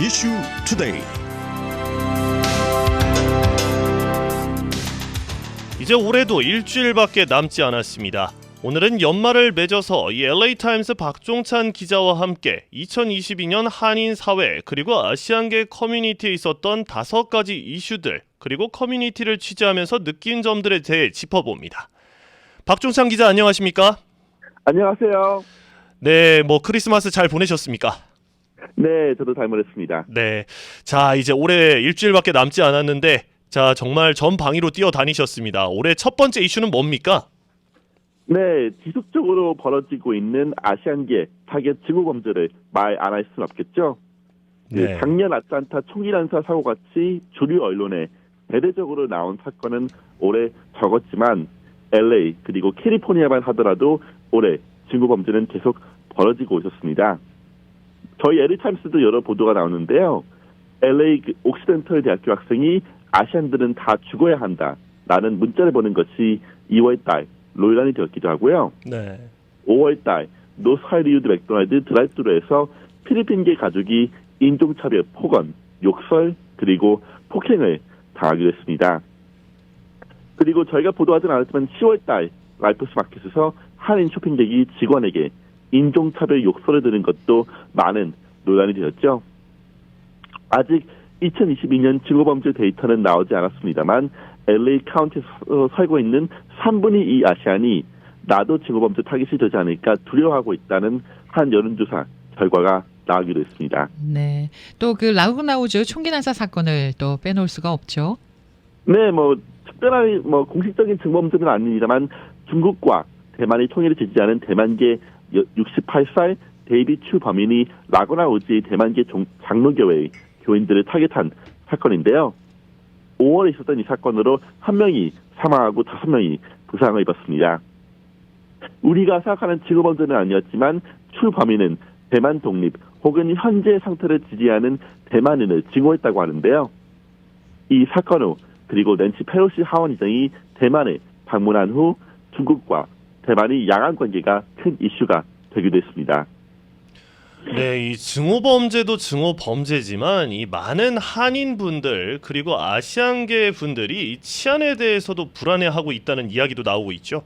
이슈 투데이. 이제 올해도 일주일밖에 남지 않았습니다. 오늘은 연말을 맺어서 이 LA타임스 박종찬 기자와 함께 2022년 한인 사회 그리고 아시안계 커뮤니티에 있었던 5가지 이슈들 그리고 커뮤니티를 취재하면서 느낀 점들에 대해 짚어봅니다. 박종찬 기자 안녕하십니까? 안녕하세요. 네, 크리스마스 잘 보내셨습니까? 네, 저도 잘 보냈습니다. 네, 자 이제 올해 일주일밖에 남지 않았는데 자 정말 전방위로 뛰어다니셨습니다. 올해 첫 번째 이슈는 뭡니까? 네, 지속적으로 벌어지고 있는 아시안계 타겟 증오 범죄를 말 안 할 수는 없겠죠. 네. 작년 아틀란타 총기 난사 사고 같이 주류 언론에 대대적으로 나온 사건은 올해 적었지만 LA 그리고 캘리포니아만 하더라도 올해 증오 범죄는 계속 벌어지고 있었습니다. 저희 LA타임스도 여러 보도가 나오는데요. LA 옥시덴털 대학교 학생이 아시안들은 다 죽어야 한다라는 문자를 보낸 것이 2월달 논란이 되었기도 하고요. 네. 5월달 노스하이리우드 맥도날드 드라이브스루에서 필리핀계 가족이 인종차별, 폭언, 욕설 그리고 폭행을 당하기도 했습니다. 그리고 저희가 보도하진 않았지만 10월달 라이프스 마켓에서 한인 쇼핑객이 직원에게 인종차별 욕설을 들은 것도 많은 논란이 되었죠. 아직 2022년 증오범죄 데이터는 나오지 않았습니다만 LA 카운티에서 살고 있는 3분의 2 아시안이 나도 증오범죄 타깃이 되지 않을까 두려워하고 있다는 한 여론조사 결과가 나오기도 했습니다. 네, 또 그 라구나우즈 총기 난사 사건을 또 빼놓을 수가 없죠. 네, 특별한 공식적인 증오범죄는 아닙니다만 중국과 대만이 통일을 지지하는 대만계 68살 데이비 추 범인이 라구나우즈의 대만계 장로교회의 교인들을 타겟한 사건인데요. 5월에 있었던 이 사건으로 1명이 사망하고 5명이 부상을 입었습니다. 우리가 생각하는 증오범죄는 아니었지만 추 범인은 대만 독립 혹은 현재 상태를 지지하는 대만인을 증오했다고 하는데요. 이 사건 후 그리고 낸시 페로시 하원의장이 대만에 방문한 후 중국과 대만의 양안 관계가 큰 이슈가 되기도 했습니다. 네, 이 증오범죄도 증오범죄지만 이 많은 한인분들 그리고 아시안계 분들이 이 치안에 대해서도 불안해하고 있다는 이야기도 나오고 있죠.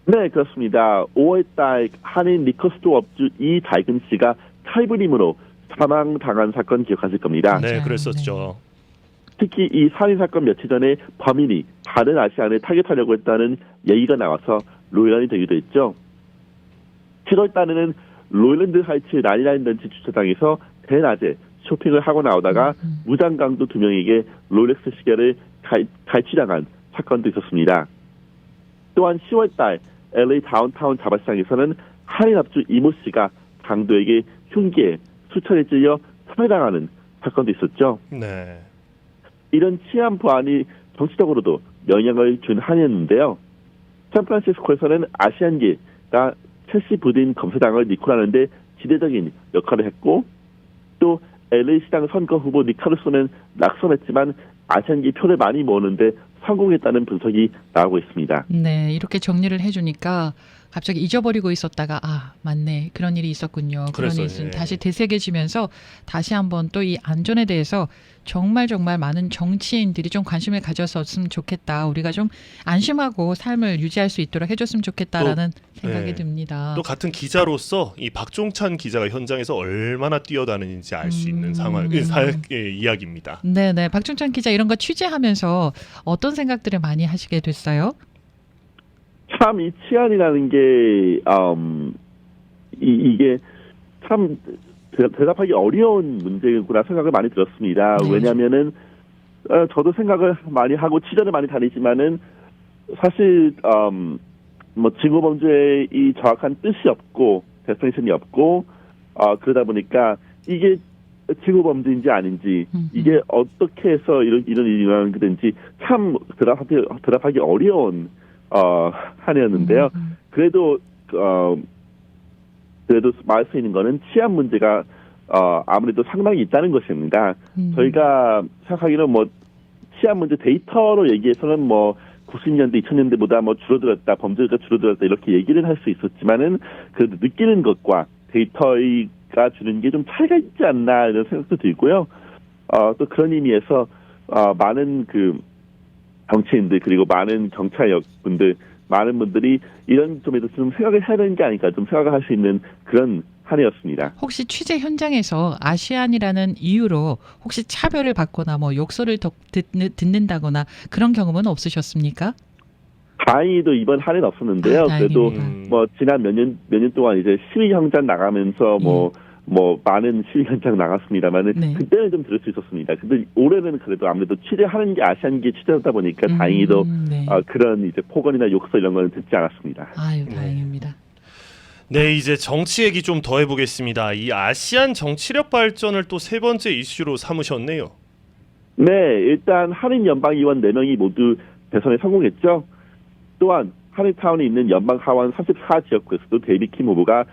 네, 그렇습니다. 5월달 한인 리커스토어 업주 이달근 씨가 칼부림으로 사망당한 사건 기억하실 겁니다. 네, 그랬었죠. 특히 이 살인 사건 며칠 전에 범인이 다른 아시안을 타겟하려고 했다는 얘기가 나와서 논란이 되기도 했죠. 7월달에는 로일랜드 하이츠 99 벤치 주차장에서 대낮에 쇼핑을 하고 나오다가 무장강도 2명에게 롤렉스 시계를 갈취당한 사건도 있었습니다. 또한 10월달 LA 다운타운 자바시장에서는 한인 업주 이모 씨가 강도에게 흉기에 수차례 찔려 살해당하는 사건도 있었죠. 네. 이런 치안 보안이 정치적으로도 영향을 준 한이었는데요. 샌프란시스코에서는 아시안계가 첼시 부딘 검사장을 리콜하는데 지대적인 역할을 했고 또 LA 시장 선거 후보 닉 카루소는 낙선했지만 아시안계 표를 많이 모으는데 성공했다는 분석이 나오고 있습니다. 네, 이렇게 정리를 해주니까 갑자기 잊어버리고 있었다가 맞네, 그런 일이 있었군요. 그런 일이 네. 다시 되새겨지면서 다시 한번 또 이 안전에 대해서 정말 많은 정치인들이 좀 관심을 가졌었으면 좋겠다. 우리가 좀 안심하고 삶을 유지할 수 있도록 해줬으면 좋겠다라는 생각이 듭니다. 또 같은 기자로서 이 박종찬 기자가 현장에서 얼마나 뛰어다니는지 알 수 있는 이야기입니다. 네, 박종찬 기자 이런 거 취재하면서 어떤 생각들을 많이 하시게 됐어요? 참 이 치안이라는 게 이게 참 대답하기 어려운 문제구나 생각을 많이 들었습니다. 네. 왜냐하면은 저도 생각을 많이 하고 취재를 많이 다니지만은 사실 증오범죄의 이 정확한 뜻이 없고 데피니션이 없고 그러다 보니까 이게 증오범죄인지 아닌지 이게 어떻게 해서 이런 일이 일어나는 건지 참 대답하기 어려운 한이었는데요. 그래도 말할 수 있는 거는 치안 문제가 아무래도 상당히 있다는 것입니다. 저희가 생각하기는 치안 문제 데이터로 얘기해서는 90년대, 2000년대보다 줄어들었다, 범죄가 줄어들었다 이렇게 얘기를 할 수 있었지만은 그래도 느끼는 것과 데이터의 보니까 주는 게 좀 차이가 있지 않나 이런 생각도 들고요. 또 그런 의미에서 많은 그 정치인들 그리고 많은 경찰분들 많은 분들이 이런 점에서 좀 생각을 해야 되는 게 아닐까 좀 생각을 할 수 있는 그런 한 해였습니다. 혹시 취재 현장에서 아시안이라는 이유로 혹시 차별을 받거나 뭐 욕설을 듣는다거나 그런 경험은 없으셨습니까? 다행히도 이번 한 해는 없었는데요. 그래도 다행입니다. 뭐 지난 몇 년 동안 이제 시위 현장 나가면서 뭐 많은 시위 현장 나갔습니다만은 네. 그때는 좀 들을 수 있었습니다. 근데 올해는 그래도 아무래도 취재하는 게 아시안계 취재하다 보니까 다행히도 네. 그런 이제 폭언이나 욕설 이런 거는 듣지 않았습니다. 아유, 다행입니다. 네, 이제 정치 얘기 좀 더 해보겠습니다. 이 아시안 정치력 발전을 또 세 번째 이슈로 삼으셨네요. 네, 일단 한인 연방의원 4명이 모두 대선에 성공했죠. 또한 한인타운에 있는 연방 하원 34지역구에서도 데이빗 킴 후보가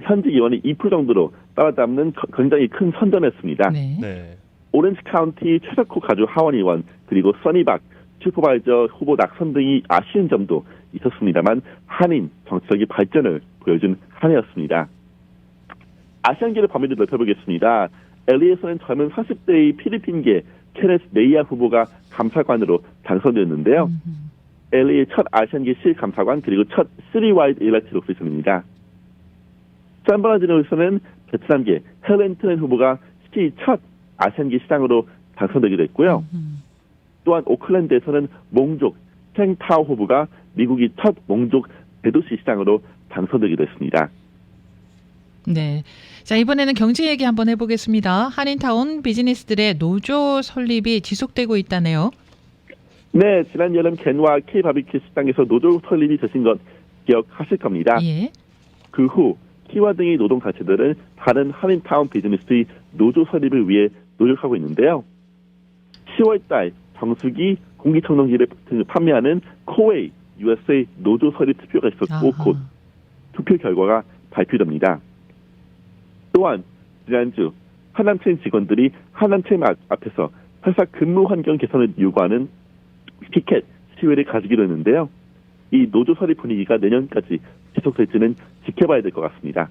현직 의원이 2% 정도로 따라잡는 굉장히 큰 선전했습니다. 네. 네. 오렌지 카운티 최석호 가주 하원 의원 그리고 써니박 슈퍼바이저 후보 낙선 등이 아쉬운 점도 있었습니다만 한인 정치적인 발전을 보여준 한 해였습니다. 아시안계를 범위를 넓혀보겠습니다. LA에서는 젊은 40대의 필리핀계 케네스 네이아 후보가 감사관으로 당선되었는데요. LA의 첫 아시안계 실감사관 그리고 첫 3와이드 일렉티드 오피서입니다. 샌브라지노에서는 베트남계 헬렌트넨 후보가 시 첫 아시안계 시장으로 당선되기도 했고요. 또한 오클랜드에서는 몽족 탱타오 후보가 미국이 첫 몽족 대도시 시장으로 당선되기도 했습니다. 네. 자, 이번에는 경제 얘기 한번 해보겠습니다. 한인타운 비즈니스들의 노조 설립이 지속되고 있다네요. 네, 지난 여름 겐와 K바비큐 시장에서 노조 설립이 되신 것 기억하실 겁니다. 예. 그 후 키와 등의 노동단체들은 다른 한인타운 비즈니스의 노조 설립을 위해 노력하고 있는데요. 10월달 정수기, 공기청정기를 판매하는 코웨이 USA 노조 설립 투표가 있었고 곧 투표 결과가 발표됩니다. 또한 지난주 하남체인 직원들이 하남체인 앞에서 회사 근무 환경 개선을 요구하는 피켓 시위를 가지기로 했는데요. 이 노조 설립 분위기가 내년까지 지속될지는 지켜봐야 될 것 같습니다.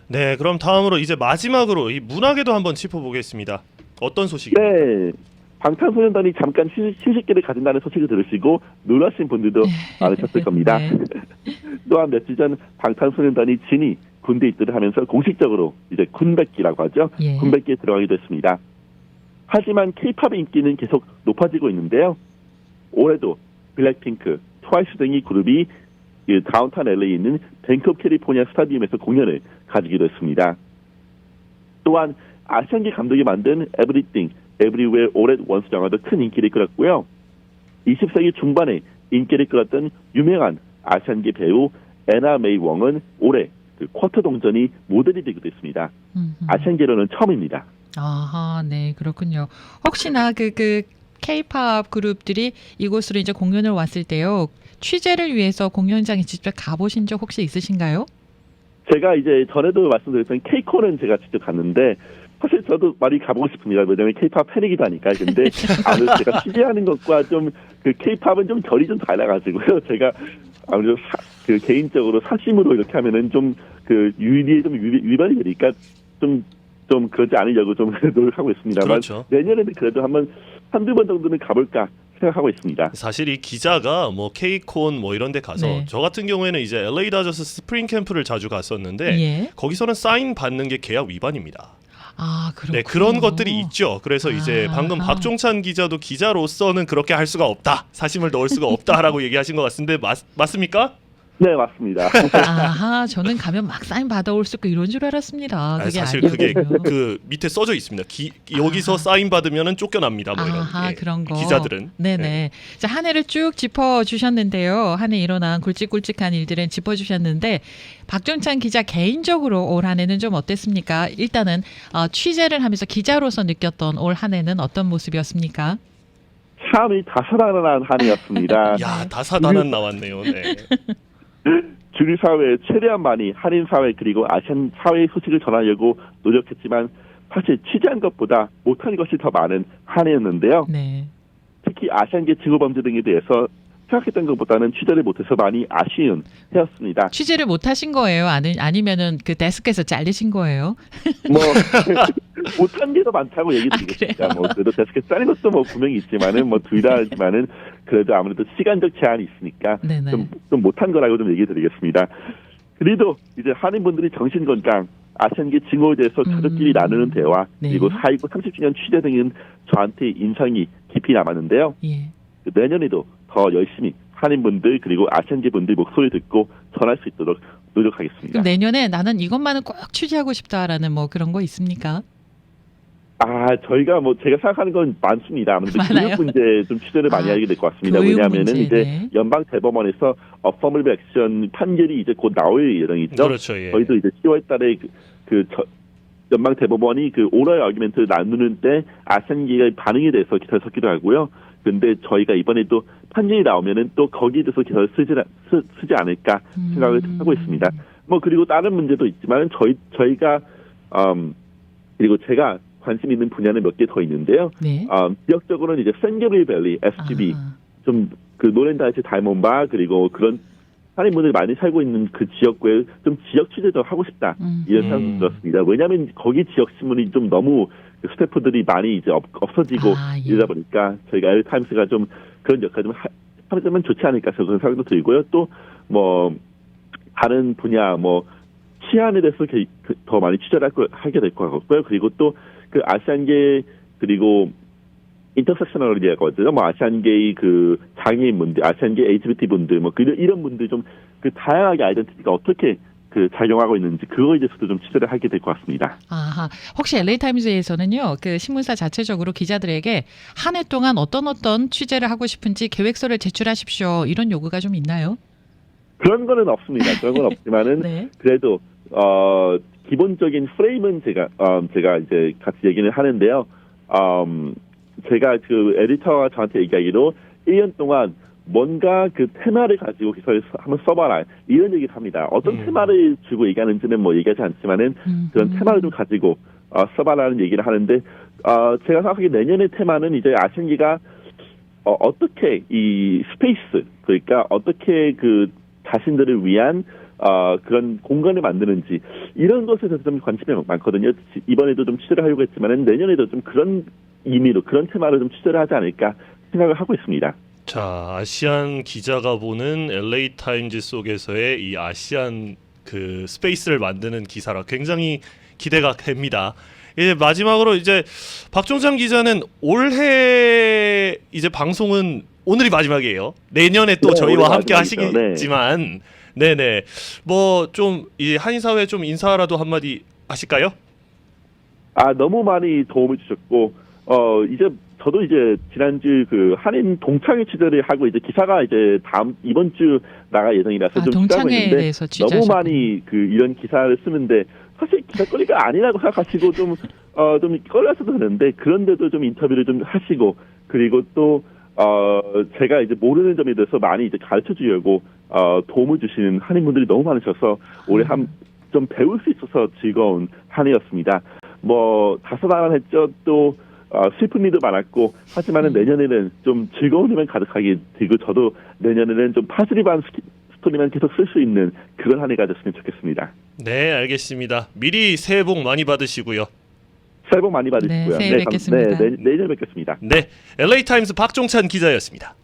네, 그럼 다음으로 이제 마지막으로 이 문화계도 한번 짚어보겠습니다. 어떤 소식입니까? 네, 방탄소년단이 잠깐 휴식기를 가진다는 소식을 들으시고 놀라신 분들도 많으셨을 겁니다. 네. 또한 며칠 전 방탄소년단이 진이 군대 입대를 하면서 공식적으로 이제 군백기라고 하죠. 예. 군백기에 들어가기도 했습니다. 하지만 K-팝의 인기는 계속 높아지고 있는데요. 올해도 블랙핑크, 트와이스 등의 그룹이 다운타운 LA에 있는 뱅크 오브 캘리포니아 스타디움에서 공연을 가지기도 했습니다. 또한 아시안계 감독이 만든 Everything, Everywhere All at Once 영화도 큰 인기를 끌었고요. 20세기 중반에 인기를 끌었던 유명한 아시안계 배우 애나 메이 웡은 올해 그 쿼터 동전이 모델이 되기도 했습니다. 아시안계로는 처음입니다. 아하, 네, 그렇군요. 혹시나 그 K-팝 그룹들이 이곳으로 이제 공연을 왔을 때요. 취재를 위해서 공연장에 직접 가보신 적 혹시 있으신가요? 제가 이제 전에도 말씀드렸던 K-콘은 제가 직접 갔는데 사실 저도 많이 가보고 싶습니다. 왜냐하면 K-팝 팬이기도 하니까. 근데 아무래도 제가 취재하는 것과 좀 그 K-팝은 좀 결이 좀 달라가지고요. 제가 아무래도 그 개인적으로 사심으로 이렇게 하면은 좀 그 윤리에 좀 위반이 되니까 좀 그러지 않으려고 좀 노력하고 있습니다만 그렇죠. 내년에는 그래도 한두 번 정도는 가볼까 생각하고 있습니다. 사실 이 기자가 뭐 K-콘 뭐 이런 데 가서 네. 저 같은 경우에는 이제 LA 다저스 스프링 캠프를 자주 갔었는데 예. 거기서는 사인 받는 게 계약 위반입니다. 아, 그렇군요. 네, 그런 것들이 있죠. 그래서 이제 방금 아하. 박종찬 기자도 기자로서는 그렇게 할 수가 없다. 사심을 넣을 수가 없다라고 얘기하신 것 같은데 맞습니까? 네, 맞습니다. 아하, 저는 가면 막 사인 받아올 수 있고 이런 줄 알았습니다. 아니, 그게 사실 그게 아니었군요. 그 밑에 써져 있습니다. 여기서 사인 받으면은 쫓겨납니다. 뭐 이런. 아하, 예, 그런 거. 기자들은. 네네. 네. 자, 한 해를 쭉 짚어주셨는데요. 한 해 일어난 굵직굵직한 일들은 짚어주셨는데 박종찬 기자 개인적으로 올 한 해는 좀 어땠습니까? 일단은 취재를 하면서 기자로서 느꼈던 올 한 해는 어떤 모습이었습니까? 참이 다사다난한 한 해였습니다. 야, 다사다난 나왔네요. 네. 주류 사회에 최대한 많이 한인 사회 그리고 아시안 사회의 소식을 전하려고 노력했지만 사실 취재한 것보다 못한 것이 더 많은 한 해였는데요. 네. 특히 아시안계 증오범죄 등에 대해서 생각했던 것보다는 취재를 못해서 많이 아쉬운 해였습니다. 취재를 못 하신 거예요? 아니면은 그 데스크에서 잘리신 거예요? 뭐 못한 게 더 많다고 얘기 드리겠습니다. 그래요? 뭐 그래도 데스크에 짜는 것도 뭐 분명히 있지만은 뭐 둘 다지만은 그래도 아무래도 시간적 제한이 있으니까 네네. 좀 못한 거라고 좀 얘기 드리겠습니다. 그래도 이제 한인분들이 정신 건강, 아시안계 징후에 대해서 가족끼리 나누는 대화, 네. 그리고 4.19 30주년 취재 등은 저한테 인상이 깊이 남았는데요. 예. 내년에도 더 열심히 한인분들 그리고 아시안계 분들 목소리 듣고 전할 수 있도록 노력하겠습니다. 그럼 내년에 나는 이것만은 꼭 취재하고 싶다라는 뭐 그런 거 있습니까? 저희가 뭐 제가 생각하는 건 많습니다. 아무래도 많아요? 교육 문제 좀 취재를 많이 하게 될 것 같습니다. 교육 왜냐하면은 문제, 이제 네. 연방 대법원에서 어퍼머블 액션 판결이 이제 곧 나올 예정이죠. 그렇죠. 예. 저희도 이제 10월달에 연방 대법원이 그 오럴 아규멘트를 나누는 때 아시안계가 반응에 대해서 기사를 썼기도 하고요. 근데 저희가 이번에 또 판결이 나오면은 또 거기에 대해서 기사를 쓰지 않을까 생각을 하고 있습니다. 뭐 그리고 다른 문제도 있지만 저희가 그리고 제가 관심 있는 분야는 몇 개 더 있는데요. 네. 지역적으로는 이제 샌게브리 밸리, SGB, 좀 그 노렌다이트 다이몬바 그리고 그런 한인분들이 많이 살고 있는 그 지역구에 좀 지역 취재도 하고 싶다 이런 생각이 들었습니다. 왜냐하면 거기 지역 신문이 좀 너무 그 스태프들이 많이 이제 없어지고 예. 이러다 보니까 저희가 LA 타임스가 좀 그런 역할 좀 하면 좋지 않을까 그런 생각도 들고요. 또 뭐 다른 분야 뭐 치안에 대해서 더 많이 취재를 하게 될 것 같고요. 그리고 또 그 아시안계 그리고 인터섹셔널리티거든요. 뭐 아시안계의 그 장애인 분들, 아시안계 LGBT 분들, 뭐 이런 분들 좀 그 다양하게 아이덴티티가 어떻게 그 작용하고 있는지 그거에 대해서도 좀 취재를 하게 될 것 같습니다. 아하. 혹시 LA 타임즈에서는요, 그 신문사 자체적으로 기자들에게 한 해 동안 어떤 취재를 하고 싶은지 계획서를 제출하십시오. 이런 요구가 좀 있나요? 그런 거는 없습니다. 그런 건 없지만은 네. 그래도 기본적인 프레임은 제가 이제 같이 얘기를 하는데요. 제가 그 에디터가 저한테 얘기하기로 1년 동안 뭔가 그 테마를 가지고 기사를 한번 써봐라 이런 얘기를 합니다. 어떤 테마를 주고 얘기하는지는 뭐 얘기하지 않지만은 그런 테마를 좀 가지고 써봐라는 얘기를 하는데 제가 생각하기에 내년의 테마는 이제 아시안계가 어떻게 이 스페이스 그러니까 어떻게 그 자신들을 위한 그런 공간을 만드는지 이런 것에 대해서 좀 관심이 많거든요. 이번에도 좀 취재를 하려고 했지만은 내년에도 좀 그런 의미로 그런 테마로 좀 취재를 하지 않을까 생각을 하고 있습니다. 자, 아시안 기자가 보는 LA 타임즈 속에서의 이 아시안 그 스페이스를 만드는 기사라 굉장히 기대가 됩니다. 이제 마지막으로 이제 박종찬 기자는 올해 이제 방송은 오늘이 마지막이에요. 내년에 또 네, 저희와 올해 함께 마지막이죠. 하시겠지만, 네네. 뭐 좀 이 한인 사회에 좀 인사라도 한마디 하실까요? 너무 많이 도움을 주셨고 이제 저도 이제 지난주 그 한인 동창회 취재를 하고 이제 기사가 이제 이번 주 나갈 예정이라서 좀 취재하고 동창회에 있는데 대해서 너무 취재하셨군요. 많이 그 이런 기사를 쓰는데 사실 기사거리가 아니라고 생각하시고 좀 꺼려서도 되는데 그런데도 좀 인터뷰를 좀 하시고 그리고 또 제가 이제 모르는 점에 대해서 많이 이제 가르쳐 주려고 도움을 주시는 한인분들이 너무 많으셔서 올해 좀 배울 수 있어서 즐거운 한 해였습니다. 뭐 다소다난했죠. 또 슬픈 일도 많았고 하지만은 내년에는 좀 즐거운 일만 가득하게 되고 저도 내년에는 좀 파즈리한 스토리만 계속 쓸 수 있는 그런 한 해가 됐으면 좋겠습니다. 네, 알겠습니다. 미리 새해 복 많이 받으시고요. 새해 복 많이 받으시고요. 네, 새해 뵙겠습니다. 내년 뵙겠습니다. 네, LA 타임즈 박종찬 기자였습니다.